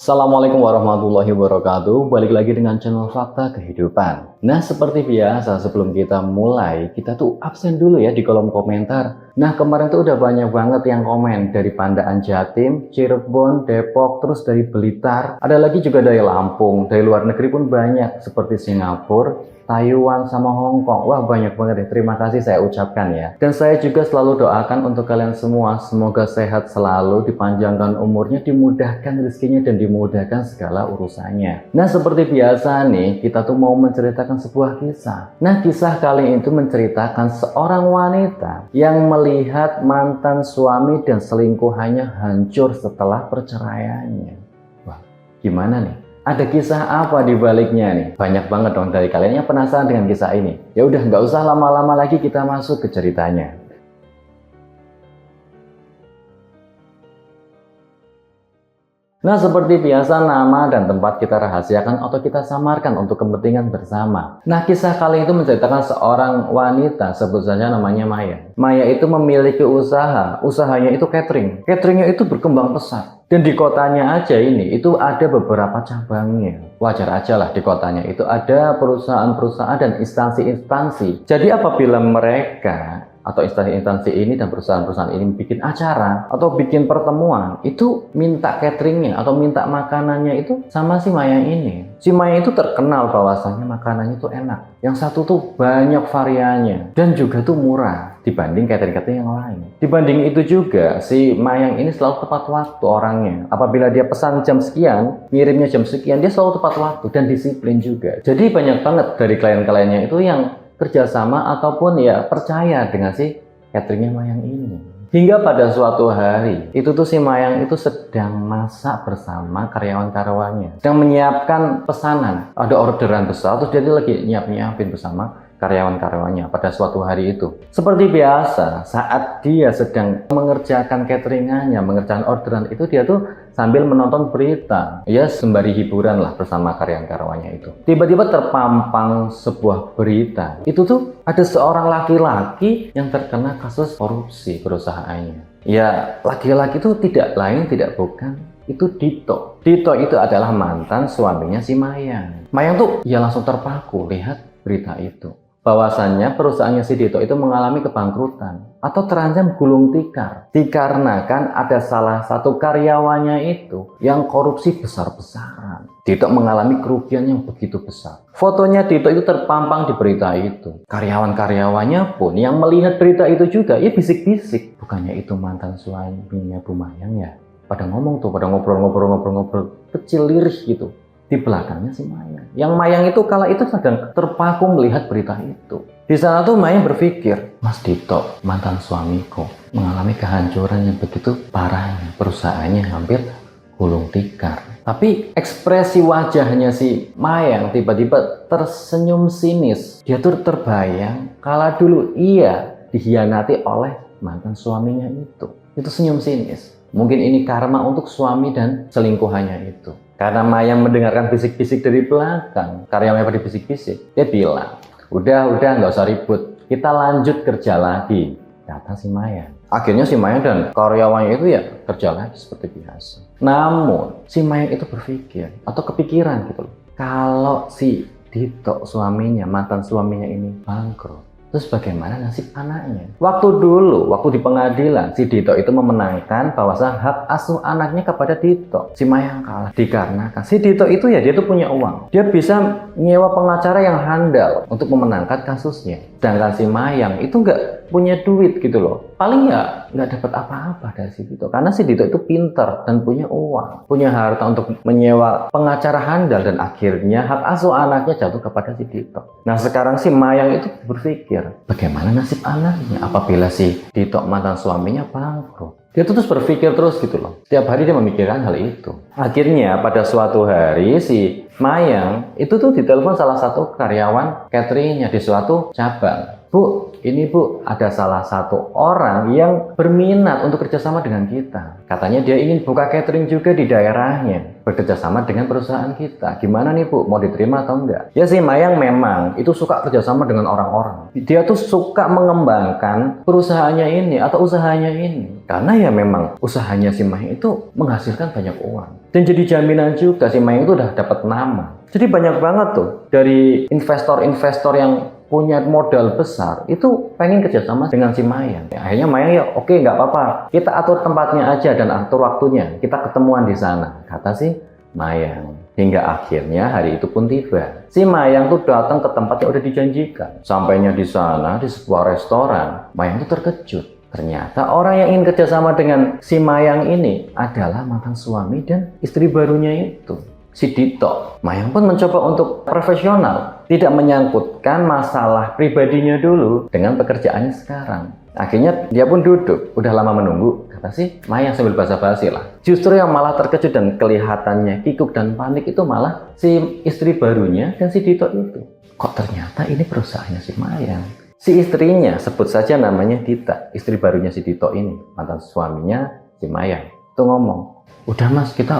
Assalamualaikum warahmatullahi wabarakatuh. Balik lagi dengan channel Fakta Kehidupan. Nah, seperti biasa sebelum kita mulai, kita tuh absen dulu ya di kolom komentar. Nah, kemarin tuh udah banyak banget yang komen dari Pandaan Jatim, Cirebon, Depok, terus dari Blitar. Ada lagi juga dari Lampung, dari luar negeri pun banyak seperti Singapura, Taiwan, sama Hong Kong. Wah, banyak banget ya. Terima kasih saya ucapkan ya. Dan saya juga selalu doakan untuk kalian semua. Semoga sehat selalu, dipanjangkan umurnya, dimudahkan rezekinya, dan dimudahkan segala urusannya. Nah, seperti biasa nih, kita tuh mau menceritakan sebuah kisah. Nah, kisah kali itu menceritakan seorang wanita yang melihat mantan suami dan selingkuhannya hancur setelah perceraiannya. Wah, gimana nih? Ada kisah apa di baliknya nih? Banyak banget dong dari kalian yang penasaran dengan kisah ini. Ya udah, nggak usah lama-lama lagi, kita masuk ke ceritanya. Nah, seperti biasa, nama dan tempat kita rahasiakan atau kita samarkan untuk kepentingan bersama. Nah, kisah kali itu menceritakan seorang wanita, sebut saja namanya Maya. Maya itu memiliki usaha, usahanya itu catering. Cateringnya itu berkembang pesat. Dan di kotanya aja ini, itu ada beberapa cabangnya. Wajar aja lah di kotanya itu ada perusahaan-perusahaan dan instansi-instansi. Jadi apabila mereka atau instansi-instansi ini dan perusahaan-perusahaan ini bikin acara atau bikin pertemuan, itu minta cateringnya atau minta makanannya itu sama si Maya ini. Si Maya itu terkenal bahwasannya makanannya itu enak. Yang satu tuh banyak variannya dan juga tuh murah dibanding catering-catering yang lain. Dibanding itu juga, si Mayang ini selalu tepat waktu orangnya. Apabila dia pesan jam sekian, ngirimnya jam sekian, dia selalu tepat waktu dan disiplin juga. Jadi banyak banget dari klien-kliennya itu yang kerjasama ataupun ya percaya dengan si cateringnya Mayang ini. Hingga pada suatu hari, itu tuh si Mayang itu sedang masak bersama karyawan-karyawannya. Sedang menyiapkan pesanan. Ada orderan besar, terus dia lagi nyiapin bersama karyawan-karyawannya pada suatu hari itu. Seperti biasa, saat dia sedang mengerjakan cateringannya, mengerjakan orderan itu, dia tuh sambil menonton berita. Ya, sembari hiburan lah bersama karyawan-karyawannya itu. Tiba-tiba terpampang sebuah berita. Itu tuh ada seorang laki-laki yang terkena kasus korupsi perusahaannya. Ya, laki-laki itu tidak lain tidak bukan itu Dito. Dito itu adalah mantan suaminya si Mayang. Mayang tuh ya langsung terpaku lihat berita itu. Bahwasannya perusahaannya si Dito itu mengalami kebangkrutan atau terancam gulung tikar dikarenakan ada salah satu karyawannya itu yang korupsi besar-besaran. Dito mengalami kerugian yang begitu besar. Fotonya Dito itu terpampang di berita itu. Karyawan-karyawannya pun yang melihat berita itu juga ya bisik-bisik, bukannya itu mantan suaminya Bu Mayang ya? Pada ngomong tuh, pada ngobrol-ngobrol kecil lirih gitu. Di belakangnya si Mayang. Yang Mayang itu kala itu sedang terpaku melihat berita itu. Di sana tuh Mayang berpikir, Mas Dito, mantan suamiku, mengalami kehancuran yang begitu parahnya. Perusahaannya hampir gulung tikar. Tapi ekspresi wajahnya si Mayang tiba-tiba tersenyum sinis. Dia tuh terbayang kala dulu ia dihianati oleh mantan suaminya itu. Itu senyum sinis. Mungkin ini karma untuk suami dan selingkuhannya itu. Karena Mayang mendengarkan bisik-bisik dari belakang, karyawannya pada bisik-bisik, dia bilang, udah nggak usah ribut, kita lanjut kerja lagi, kata si Mayang. Akhirnya si Mayang dan karyawannya itu ya kerja lagi seperti biasa. Namun si Mayang itu berpikir atau kepikiran gitu loh, kalau si Dito suaminya, mantan suaminya ini bangkrut, terus bagaimana nasib anaknya? Waktu di pengadilan, si Dito itu memenangkan bahwa hak asuh anaknya kepada Dito. Si Mayang kalah dikarenakan si Dito itu ya dia tuh punya uang. Dia bisa nyewa pengacara yang handal untuk memenangkan kasusnya. Sedangkan si Mayang itu nggak punya duit gitu loh. Paling ya nggak dapat apa-apa dari si Dito. Karena si Dito itu pinter dan punya uang. Punya harta untuk menyewa pengacara handal dan akhirnya hak asuh anaknya jatuh kepada si Dito. Nah sekarang si Mayang itu berpikir, bagaimana nasib anaknya apabila si Dito mantan suaminya bangkrut? Dia terus berpikir terus gitu loh. Setiap hari dia memikirkan hal itu. Akhirnya pada suatu hari si Mayang itu tuh ditelepon salah satu karyawan cateringnya di suatu cabang. Bu, ini Bu, ada salah satu orang yang berminat untuk kerjasama dengan kita. Katanya dia ingin buka catering juga di daerahnya, bekerjasama dengan perusahaan kita. Gimana nih Bu, mau diterima atau enggak? Ya si Mayang memang itu suka kerjasama dengan orang-orang. Dia tuh suka mengembangkan perusahaannya ini atau usahanya ini. Karena ya memang usahanya si Mayang itu menghasilkan banyak uang. Dan jadi jaminan juga si Mayang itu udah dapat nama. Jadi banyak banget tuh dari investor-investor yang punya modal besar itu pengen kerjasama dengan si Mayang. Ya, akhirnya Mayang ya oke nggak apa-apa, kita atur tempatnya aja dan atur waktunya, kita ketemuan di sana, kata si Mayang. Hingga akhirnya hari itu pun tiba. Si Mayang tuh datang ke tempat yang udah dijanjikan. Sampainya di sana di sebuah restoran, Mayang tuh terkejut. Ternyata orang yang ingin kerjasama dengan si Mayang ini adalah mantan suami dan istri barunya itu, si Dito. Mayang pun mencoba untuk profesional, tidak menyangkutkan masalah pribadinya dulu dengan pekerjaannya sekarang. Akhirnya dia pun duduk, udah lama menunggu, kata si Mayang sambil basa-basi lah. Justru yang malah terkejut dan kelihatannya kikuk dan panik itu malah si istri barunya dan si Dito itu. Kok ternyata ini perusahaannya si Mayang. Si istrinya, sebut saja namanya Dita, istri barunya si Dito ini, mantan suaminya si Mayang. Itu ngomong, udah mas, kita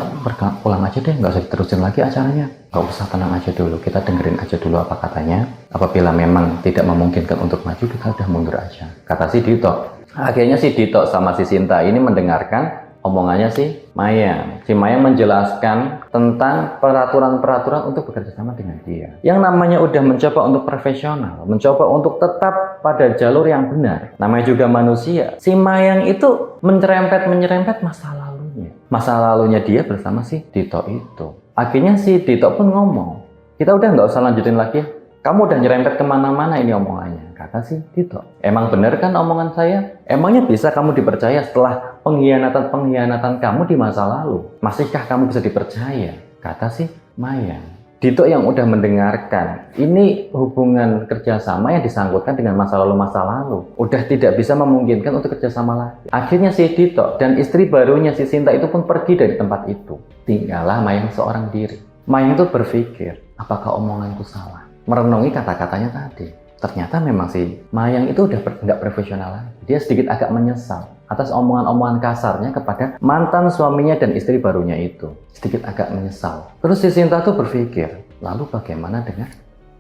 pulang aja deh, nggak usah diterusin lagi acaranya. Nggak usah, tenang aja dulu, kita dengerin aja dulu apa katanya. Apabila memang tidak memungkinkan untuk maju, kita udah mundur aja, kata si Dito. Akhirnya si Dito sama si Sinta ini mendengarkan omongannya si Mayang. Si Mayang menjelaskan tentang peraturan-peraturan untuk bekerja sama dengan dia. Yang namanya udah mencoba untuk profesional, mencoba untuk tetap pada jalur yang benar. Namanya juga manusia. Si Mayang itu menyerempet masa lalunya. Masa lalunya dia bersama si Dito itu. Akhirnya si Dito pun ngomong, kita udah nggak usah lanjutin lagi ya. Kamu udah nyerempet kemana-mana ini omongannya, kata si Dito. Emang bener kan omongan saya? Emangnya bisa kamu dipercaya setelah pengkhianatan kamu di masa lalu? Masihkah kamu bisa dipercaya? Kata si Mayang. Dito yang udah mendengarkan, ini hubungan kerjasama yang disangkutkan dengan masa lalu. Udah tidak bisa memungkinkan untuk kerjasama lagi. Akhirnya si Dito dan istri barunya si Sinta itu pun pergi dari tempat itu. Tinggallah Mayang seorang diri. Mayang itu berpikir, apakah omonganku salah? Merenungi kata-katanya tadi. Ternyata memang si Mayang itu udah nggak profesional lagi. Dia sedikit agak menyesal atas omongan-omongan kasarnya kepada mantan suaminya dan istri barunya itu. Sedikit agak menyesal. Terus si Sinta tuh berpikir, lalu bagaimana dengan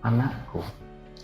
anakku?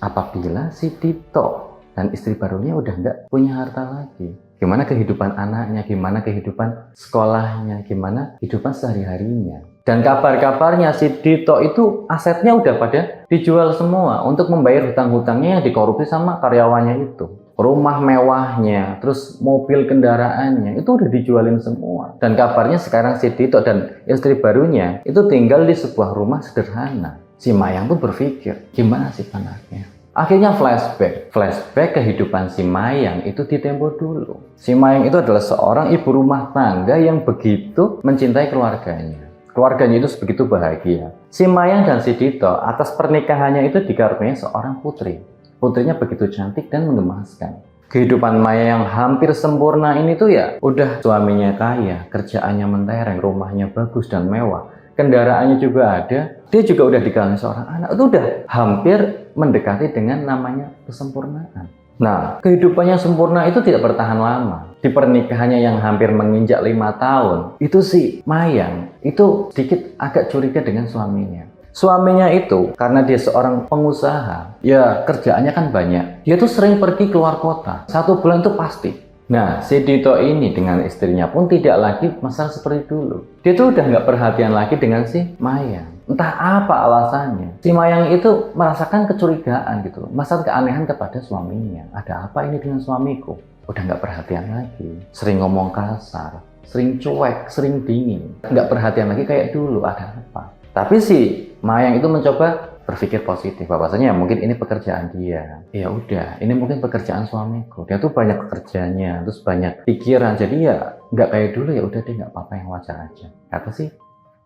Apabila si Dito dan istri barunya udah nggak punya harta lagi, gimana kehidupan anaknya, gimana kehidupan sekolahnya, gimana kehidupan sehari-harinya. Dan kabar-kabarnya si Dito itu asetnya udah pada dijual semua untuk membayar hutang-hutangnya yang dikorupsi sama karyawannya itu. Rumah mewahnya, terus mobil kendaraannya, itu udah dijualin semua. Dan kabarnya sekarang si Dito dan istri barunya itu tinggal di sebuah rumah sederhana. Si Mayang tuh berpikir, gimana sih anaknya? Akhirnya flashback kehidupan si Mayang itu di tempo dulu. Si Mayang itu adalah seorang ibu rumah tangga yang begitu mencintai keluarganya. Keluarganya itu sebegitu bahagia. Si Mayang dan si Dito atas pernikahannya itu dikaruniai seorang putri. Putrinya begitu cantik dan menggemaskan. Kehidupan Mayang yang hampir sempurna ini tuh ya udah suaminya kaya, kerjaannya mentereng, rumahnya bagus dan mewah, kendaraannya juga ada. Dia juga udah dikaruniai seorang anak. Itu udah hampir mendekati dengan namanya kesempurnaan. Nah, kehidupannya sempurna itu tidak bertahan lama. Di pernikahannya yang hampir menginjak 5 tahun, itu si Mayang itu sedikit agak curiga dengan suaminya. Suaminya itu, karena dia seorang pengusaha, ya kerjaannya kan banyak. Dia tuh sering pergi keluar kota, 1 bulan tuh pasti. Nah, si Dito ini dengan istrinya pun tidak lagi mesra seperti dulu. Dia tuh udah nggak perhatian lagi dengan si Mayang. Entah apa alasannya, si Mayang itu merasakan kecurigaan gitu, merasakan keanehan kepada suaminya. Ada apa ini dengan suamiku? Udah nggak perhatian lagi, sering ngomong kasar, sering cuek, sering dingin, nggak perhatian lagi kayak dulu. Ada apa? Tapi si Mayang itu mencoba berpikir positif, bahwasanya mungkin ini pekerjaan dia. Ya udah, ini mungkin pekerjaan suamiku. Dia tuh banyak pekerjaannya, terus banyak pikiran, jadi ya nggak kayak dulu. Ya udah deh, nggak apa-apa, yang wajar aja, kata si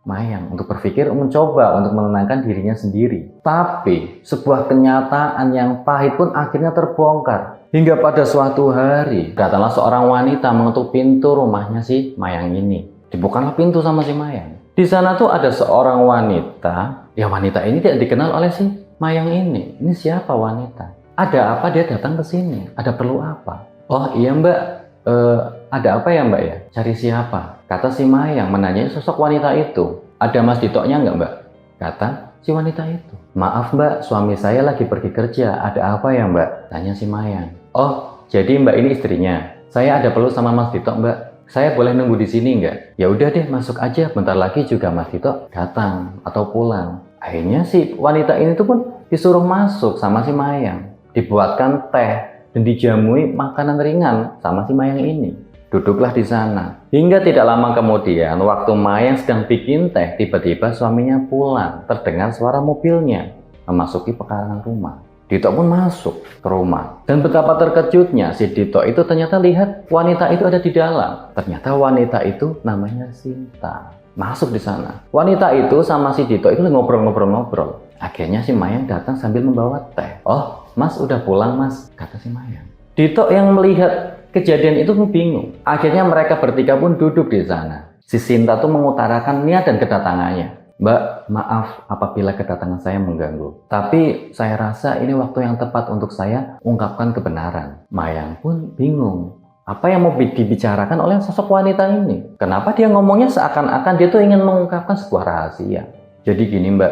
Mayang untuk berpikir, mencoba untuk menenangkan dirinya sendiri. Tapi sebuah kenyataan yang pahit pun akhirnya terbongkar. Hingga pada suatu hari datanglah seorang wanita mengetuk pintu rumahnya si Mayang ini. Dibukalah pintu sama si Mayang. Di sana tuh ada seorang wanita. Ya wanita ini tidak dikenal oleh si Mayang ini. Ini siapa wanita? Ada apa dia datang ke sini? Ada perlu apa? Oh iya mbak, ada apa ya mbak ya? Cari siapa? Kata si Mayang menanyai sosok wanita itu. Ada Mas Ditoknya nggak mbak? Kata si wanita itu. Maaf mbak, suami saya lagi pergi kerja. Ada apa ya mbak? Tanya si Mayang. Oh, jadi mbak ini istrinya. Saya ada perlu sama Mas Dito mbak. Saya boleh nunggu di sini nggak? Ya udah deh, masuk aja. Bentar lagi juga Mas Dito datang atau pulang. Akhirnya si wanita ini tuh pun disuruh masuk sama si Mayang. Dibuatkan teh dan dijamui makanan ringan sama si Mayang ini. Duduklah di sana. Hingga tidak lama kemudian, waktu Mayang sedang bikin teh, tiba-tiba suaminya pulang. Terdengar suara mobilnya memasuki pekarangan rumah. Dito pun masuk ke rumah. Dan betapa terkejutnya si Dito itu ternyata lihat wanita itu ada di dalam. Ternyata wanita itu namanya Sinta. Masuk di sana. Wanita itu sama si Dito itu ngobrol-ngobrol. Akhirnya si Mayang datang sambil membawa teh. Oh, Mas udah pulang mas, kata si Mayang. Dito yang melihat kejadian itu pun bingung. Akhirnya mereka bertiga pun duduk di sana. Si Sinta tuh mengutarakan niat dan kedatangannya. Mbak, maaf apabila kedatangan saya mengganggu. Tapi saya rasa ini waktu yang tepat untuk saya ungkapkan kebenaran. Mayang pun bingung. Apa yang mau dibicarakan oleh sosok wanita ini? Kenapa dia ngomongnya seakan-akan dia tuh ingin mengungkapkan sebuah rahasia? Jadi gini mbak,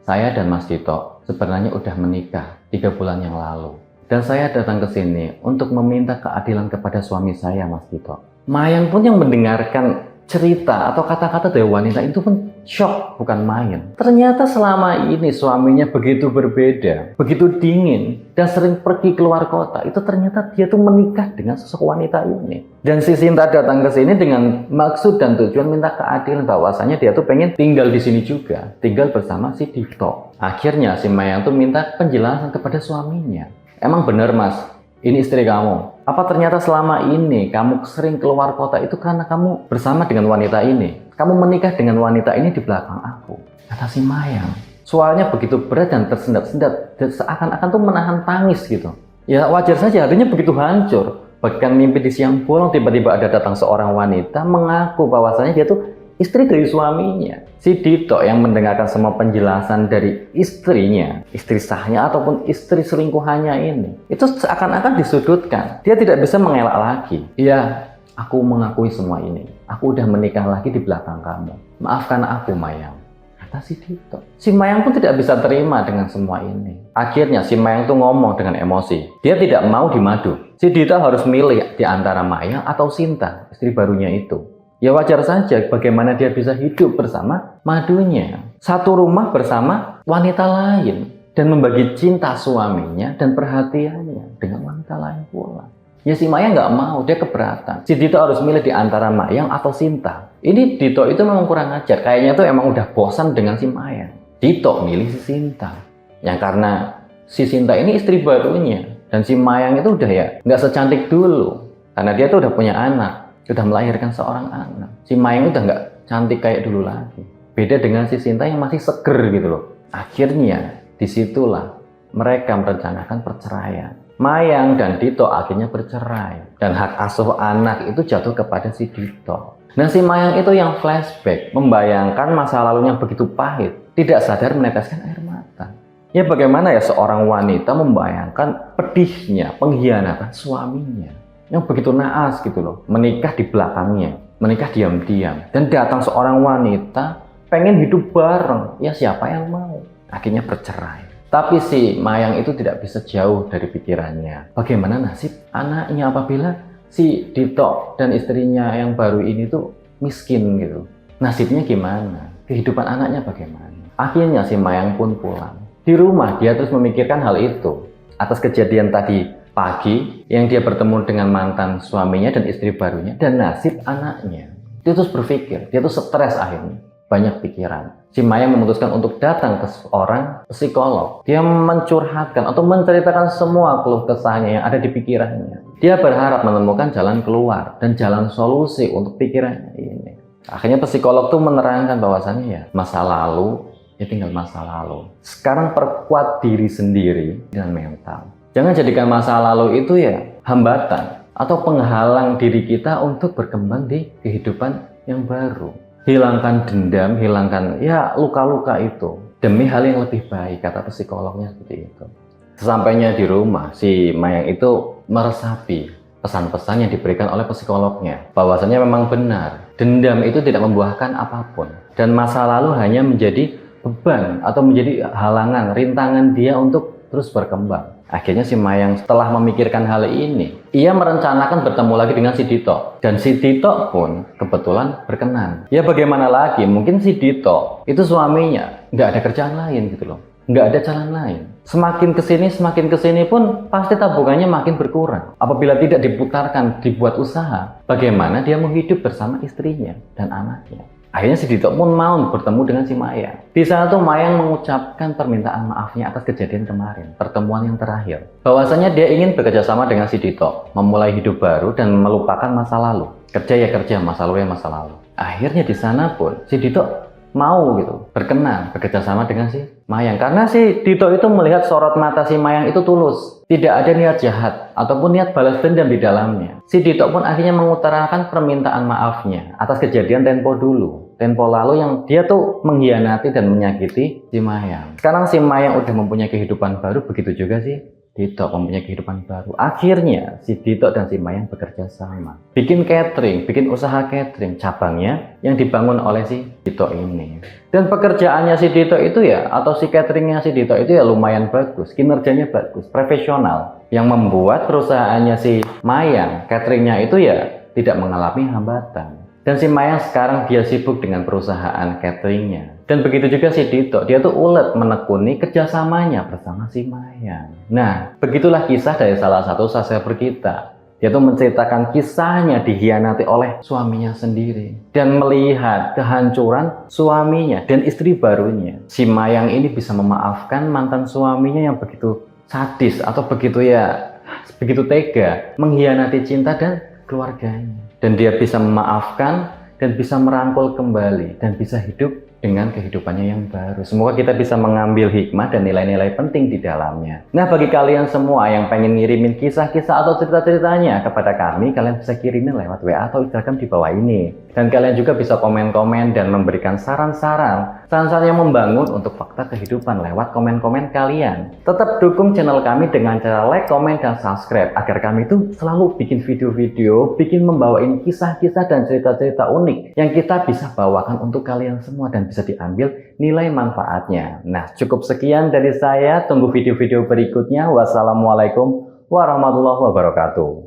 saya dan Mas Dito sebenarnya udah menikah 3 bulan yang lalu. Dan saya datang ke sini untuk meminta keadilan kepada suami saya, Mas Dito. Mayang pun yang mendengarkan cerita atau kata-kata dari wanita itu pun shock, bukan main. Ternyata selama ini suaminya begitu berbeda, begitu dingin, dan sering pergi keluar kota. Itu ternyata dia tuh menikah dengan sosok wanita ini. Dan si Sinta datang ke sini dengan maksud dan tujuan minta keadilan, bahwasanya dia tuh pengen tinggal di sini juga, tinggal bersama si Dito. Akhirnya si Mayang tuh minta penjelasan kepada suaminya. Emang bener mas, ini istri kamu? Apa ternyata selama ini kamu sering keluar kota itu karena kamu bersama dengan wanita ini? Kamu menikah dengan wanita ini di belakang aku, kata si Mayang. Suaranya begitu berat dan tersendat-sendat, dan seakan-akan tuh menahan tangis gitu. Ya wajar saja, hatinya begitu hancur. Bahkan mimpi di siang bolong tiba-tiba ada datang seorang wanita mengaku bahwasanya dia tuh istri dari suaminya. Si Dito yang mendengarkan semua penjelasan dari istrinya, istri sahnya ataupun istri selingkuhannya ini, itu seakan-akan disudutkan. Dia tidak bisa mengelak lagi. Iya, aku mengakui semua ini. Aku udah menikah lagi di belakang kamu. Maafkan aku, Mayang, kata si Dito. Si Mayang pun tidak bisa terima dengan semua ini. Akhirnya si Mayang tuh ngomong dengan emosi. Dia tidak mau dimadu. Si Dito harus milih di antara Mayang atau Sinta, istri barunya itu. Ya wajar saja bagaimana dia bisa hidup bersama madunya. Satu rumah bersama wanita lain. Dan membagi cinta suaminya dan perhatiannya dengan wanita lain pula. Ya si Mayang nggak mau, dia keberatan. Si Dito harus milih di antara Mayang atau Sinta. Ini Dito itu memang kurang ajar. Kayaknya tuh emang udah bosan dengan si Mayang. Dito milih si Sinta. Yang karena si Sinta ini istri barunya. Dan si Mayang itu udah ya nggak secantik dulu. Karena dia tuh udah punya anak. Sudah melahirkan seorang anak. Si Mayang udah nggak cantik kayak dulu lagi. Beda dengan si Sinta yang masih seger gitu loh. Akhirnya disitulah mereka merencanakan perceraian. Mayang dan Dito akhirnya bercerai. Dan hak asuh anak itu jatuh kepada si Dito. Nah si Mayang itu yang flashback, membayangkan masa lalunya begitu pahit. Tidak sadar meneteskan air mata. Ya bagaimana ya seorang wanita membayangkan pedihnya pengkhianatan suaminya. Yang begitu naas gitu loh, menikah di belakangnya, menikah diam-diam, dan datang seorang wanita pengen hidup bareng, ya siapa yang mau? Akhirnya bercerai. Tapi si Mayang itu tidak bisa jauh dari pikirannya. Bagaimana nasib anaknya apabila si Dito dan istrinya yang baru ini tuh miskin gitu? Nasibnya gimana? Kehidupan anaknya bagaimana? Akhirnya si Mayang pun pulang. Di rumah dia terus memikirkan hal itu. Atas kejadian tadi pagi yang dia bertemu dengan mantan suaminya dan istri barunya dan nasib anaknya. Dia terus berpikir, dia tuh stres akhirnya, banyak pikiran. Si Mayang memutuskan untuk datang ke seorang psikolog. Dia mencurhatkan atau menceritakan semua keluh kesahnya yang ada di pikirannya. Dia berharap menemukan jalan keluar dan jalan solusi untuk pikirannya ini. Akhirnya psikolog tuh menerangkan bahwasannya ya masa lalu ya tinggal masa lalu. Sekarang perkuat diri sendiri dengan mental. Jangan jadikan masa lalu itu ya hambatan atau penghalang diri kita untuk berkembang di kehidupan yang baru. Hilangkan dendam, hilangkan ya luka-luka itu demi hal yang lebih baik, kata psikolognya seperti itu. Sesampainya di rumah, si Mayang itu meresapi pesan-pesan yang diberikan oleh psikolognya. Bahwasanya memang benar, dendam itu tidak membuahkan apapun. Dan masa lalu hanya menjadi beban atau menjadi halangan, rintangan dia untuk terus berkembang. Akhirnya si Mayang setelah memikirkan hal ini, ia merencanakan bertemu lagi dengan si Dito. Dan si Dito pun kebetulan berkenan. Ya bagaimana lagi, mungkin si Dito itu suaminya nggak ada kerjaan lain gitu loh. Nggak ada jalan lain. Semakin kesini pun pasti tabungannya makin berkurang. Apabila tidak diputarkan, dibuat usaha, bagaimana dia mau hidup bersama istrinya dan anaknya. Akhirnya si Dito pun mau bertemu dengan si Mayang. Di sana tuh Mayang mengucapkan permintaan maafnya atas kejadian kemarin, pertemuan yang terakhir. Bahwasanya dia ingin bekerja sama dengan si Dito, memulai hidup baru dan melupakan masa lalu. Kerja ya kerja, masa lalu ya masa lalu. Akhirnya di sana pun si Dito mau gitu, berkenan bekerja sama dengan si Mayang. Karena si Dito itu melihat sorot mata si Mayang itu tulus. Tidak ada niat jahat ataupun niat balas dendam di dalamnya. Si Dito pun akhirnya mengutarakan permintaan maafnya atas kejadian tempo lalu yang dia tuh mengkhianati dan menyakiti si Mayang. Sekarang si Mayang udah mempunyai kehidupan baru, begitu juga sih Dito mempunyai kehidupan baru. Akhirnya si Dito dan si Mayang bekerja sama, bikin catering, bikin usaha catering cabangnya yang dibangun oleh si Dito ini. Dan pekerjaannya si Dito itu ya, atau si cateringnya si Dito itu ya lumayan bagus, kinerjanya bagus, profesional, yang membuat perusahaannya si Mayang cateringnya itu ya tidak mengalami hambatan. Dan si Mayang sekarang dia sibuk dengan perusahaan cateringnya. Dan begitu juga si Dito, dia tuh ulet menekuni kerjasamanya bersama si Mayang. Nah, begitulah kisah dari salah satu subscriber kita. Dia tuh menceritakan kisahnya dikhianati oleh suaminya sendiri. Dan melihat kehancuran suaminya dan istri barunya. Si Mayang ini bisa memaafkan mantan suaminya yang begitu sadis atau begitu tega, mengkhianati cinta dan keluarganya. Dan dia bisa memaafkan dan bisa merangkul kembali dan bisa hidup dengan kehidupannya yang baru. Semoga kita bisa mengambil hikmah dan nilai-nilai penting di dalamnya. Nah, bagi kalian semua yang pengen ngirimin kisah-kisah atau cerita-ceritanya kepada kami, kalian bisa kirimin lewat WA atau Instagram di bawah ini. Dan kalian juga bisa komen-komen dan memberikan saran-saran yang membangun untuk fakta kehidupan lewat komen-komen kalian. Tetap dukung channel kami dengan cara like, komen, dan subscribe agar kami itu selalu bikin video-video, membawain kisah-kisah dan cerita-cerita unik yang kita bisa bawakan untuk kalian semua dan bisa diambil nilai manfaatnya. Nah, cukup sekian dari saya. Tunggu video-video berikutnya. Wassalamualaikum warahmatullahi wabarakatuh.